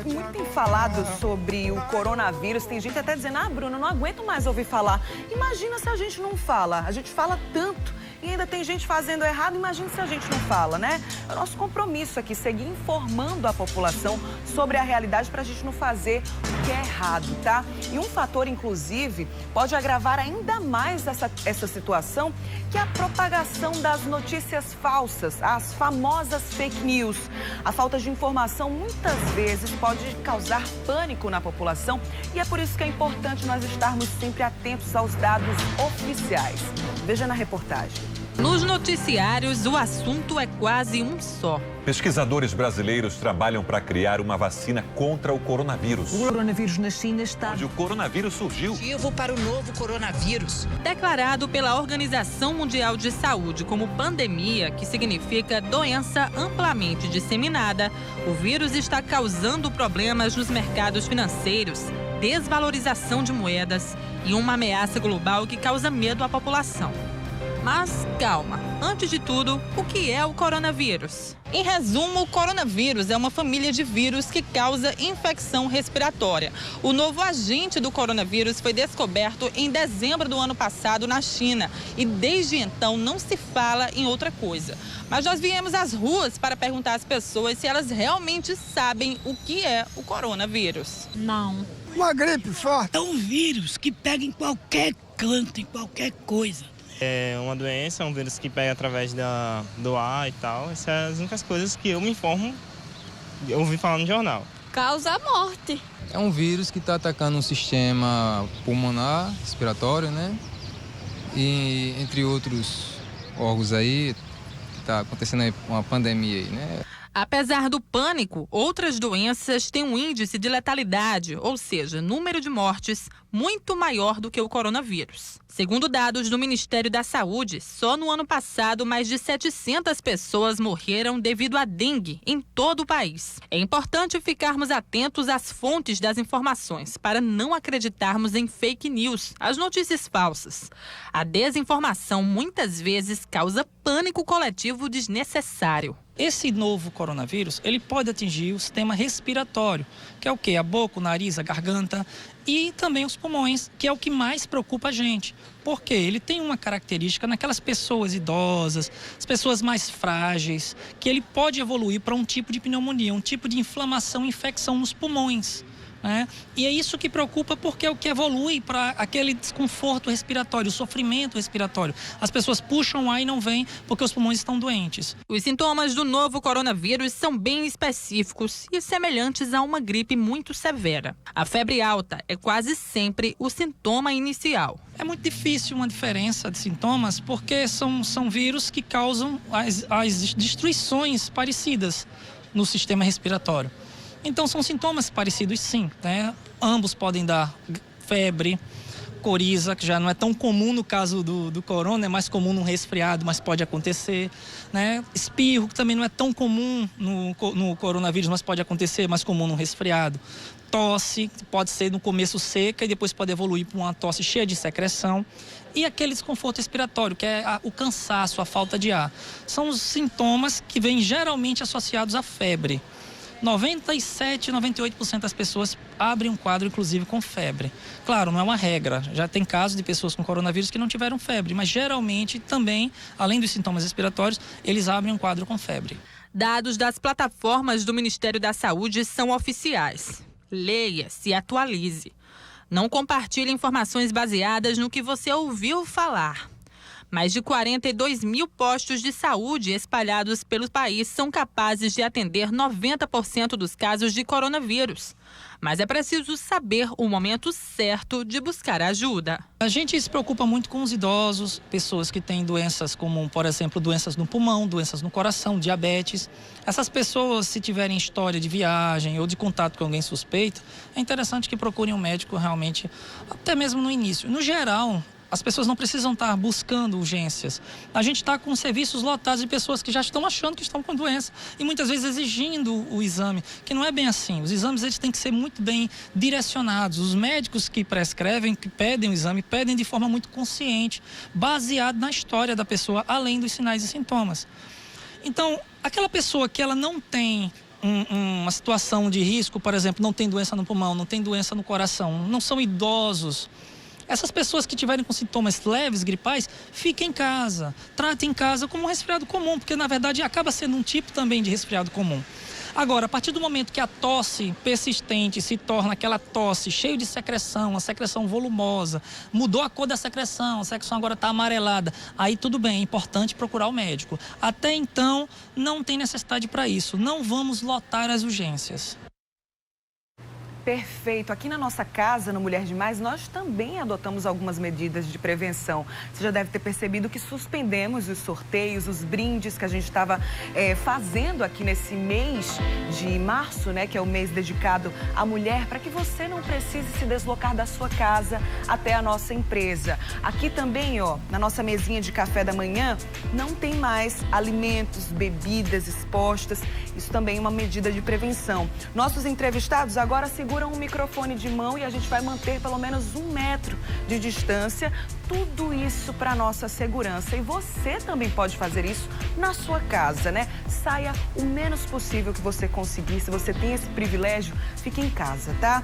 Muito tem falado sobre o coronavírus. Tem gente até dizendo, Bruno, não aguento mais ouvir falar. Imagina se a gente não fala. A gente fala tanto e ainda tem gente fazendo errado. Imagina se a gente não fala, né? É o nosso compromisso aqui, seguir informando a população sobre a realidade para a gente não fazer o que é errado, tá? E um fator, inclusive, pode agravar ainda mais essa situação, que é a propagação das notícias falsas, as famosas fake news. A falta de informação muitas vezes pode causar pânico na população e é por isso que é importante nós estarmos sempre atentos aos dados oficiais. Veja na reportagem. Nos noticiários, o assunto é quase um só. Pesquisadores brasileiros trabalham para criar uma vacina contra o coronavírus. O coronavírus na China está... Onde o coronavírus surgiu. Motivo para o novo coronavírus. Declarado pela Organização Mundial de Saúde como pandemia, que significa doença amplamente disseminada, o vírus está causando problemas nos mercados financeiros, desvalorização de moedas e uma ameaça global que causa medo à população. Mas calma, antes de tudo, o que é o coronavírus? Em resumo, o coronavírus é uma família de vírus que causa infecção respiratória. O novo agente do coronavírus foi descoberto em dezembro do ano passado na China e desde então não se fala em outra coisa. Mas nós viemos às ruas para perguntar às pessoas se elas realmente sabem o que é o coronavírus. Não. Uma gripe forte. É um vírus que pega em qualquer canto, em qualquer coisa. É uma doença, um vírus que pega através do ar e tal. Essas são as únicas coisas que eu me informo, eu ouvi falar no jornal. Causa a morte. É um vírus que está atacando um sistema pulmonar, respiratório, né? E entre outros órgãos aí, que está acontecendo aí uma pandemia aí, né? Apesar do pânico, outras doenças têm um índice de letalidade, ou seja, número de mortes, muito maior do que o coronavírus. Segundo dados do Ministério da Saúde, só no ano passado mais de 700 pessoas morreram devido à dengue em todo o país. É importante ficarmos atentos às fontes das informações para não acreditarmos em fake news, as notícias falsas. A desinformação muitas vezes causa pânico coletivo desnecessário. Esse novo coronavírus, ele pode atingir o sistema respiratório, que é o quê? A boca, o nariz, a garganta e também os pulmões, que é o que mais preocupa a gente. Porque ele tem uma característica naquelas pessoas idosas, as pessoas mais frágeis, que ele pode evoluir para um tipo de pneumonia, um tipo de inflamação, infecção nos pulmões. Né? E é isso que preocupa porque é o que evolui para aquele desconforto respiratório, o sofrimento respiratório. As pessoas puxam o ar e não vêm porque os pulmões estão doentes. Os sintomas do novo coronavírus são bem específicos e semelhantes a uma gripe muito severa. A febre alta é quase sempre o sintoma inicial. É muito difícil uma diferença de sintomas porque são vírus que causam as destruições parecidas no sistema respiratório. Então, são sintomas parecidos, sim, né? Ambos podem dar febre, coriza, que já não é tão comum no caso do corona, é mais comum num resfriado, mas pode acontecer, né? Espirro, que também não é tão comum no coronavírus, mas pode acontecer, mais comum num resfriado. Tosse, que pode ser no começo seca e depois pode evoluir para uma tosse cheia de secreção. E aquele desconforto respiratório, que é o cansaço, a falta de ar. São os sintomas que vêm geralmente associados à febre. 97, 98% das pessoas abrem um quadro, inclusive, com febre. Claro, não é uma regra. Já tem casos de pessoas com coronavírus que não tiveram febre, mas geralmente também, além dos sintomas respiratórios, eles abrem um quadro com febre. Dados das plataformas do Ministério da Saúde são oficiais. Leia, se atualize. Não compartilhe informações baseadas no que você ouviu falar. Mais de 42 mil postos de saúde espalhados pelo país são capazes de atender 90% dos casos de coronavírus. Mas é preciso saber o momento certo de buscar ajuda. A gente se preocupa muito com os idosos, pessoas que têm doenças como, por exemplo, doenças no pulmão, doenças no coração, diabetes. Essas pessoas, se tiverem história de viagem ou de contato com alguém suspeito, é interessante que procurem um médico realmente, até mesmo no início. No geral, as pessoas não precisam estar buscando urgências. A gente está com serviços lotados de pessoas que já estão achando que estão com doença e muitas vezes exigindo o exame, que não é bem assim. Os exames eles têm que ser muito bem direcionados. Os médicos que prescrevem, que pedem o exame, pedem de forma muito consciente, baseado na história da pessoa, além dos sinais e sintomas. Então, aquela pessoa que ela não tem uma situação de risco, por exemplo, não tem doença no pulmão, não tem doença no coração, não são idosos. Essas pessoas que tiverem com sintomas leves, gripais, fiquem em casa. Tratem em casa como um resfriado comum, porque na verdade acaba sendo um tipo também de resfriado comum. Agora, a partir do momento que a tosse persistente se torna aquela tosse cheia de secreção, a secreção volumosa, mudou a cor da secreção, a secreção agora está amarelada, aí tudo bem, é importante procurar o médico. Até então, não tem necessidade para isso. Não vamos lotar as urgências. Perfeito. Aqui na nossa casa, no Mulher Demais, nós também adotamos algumas medidas de prevenção. Você já deve ter percebido que suspendemos os sorteios, os brindes que a gente estava fazendo aqui nesse mês de março, né, que é o mês dedicado à mulher, para que você não precise se deslocar da sua casa até a nossa empresa. Aqui também, ó, na nossa mesinha de café da manhã, não tem mais alimentos, bebidas expostas. Isso também é uma medida de prevenção. Nossos entrevistados agora seguram um microfone de mão e a gente vai manter pelo menos 1 metro de distância. Tudo isso para nossa segurança. E você também pode fazer isso na sua casa, né? Saia o menos possível que você conseguir. Se você tem esse privilégio, fique em casa, tá?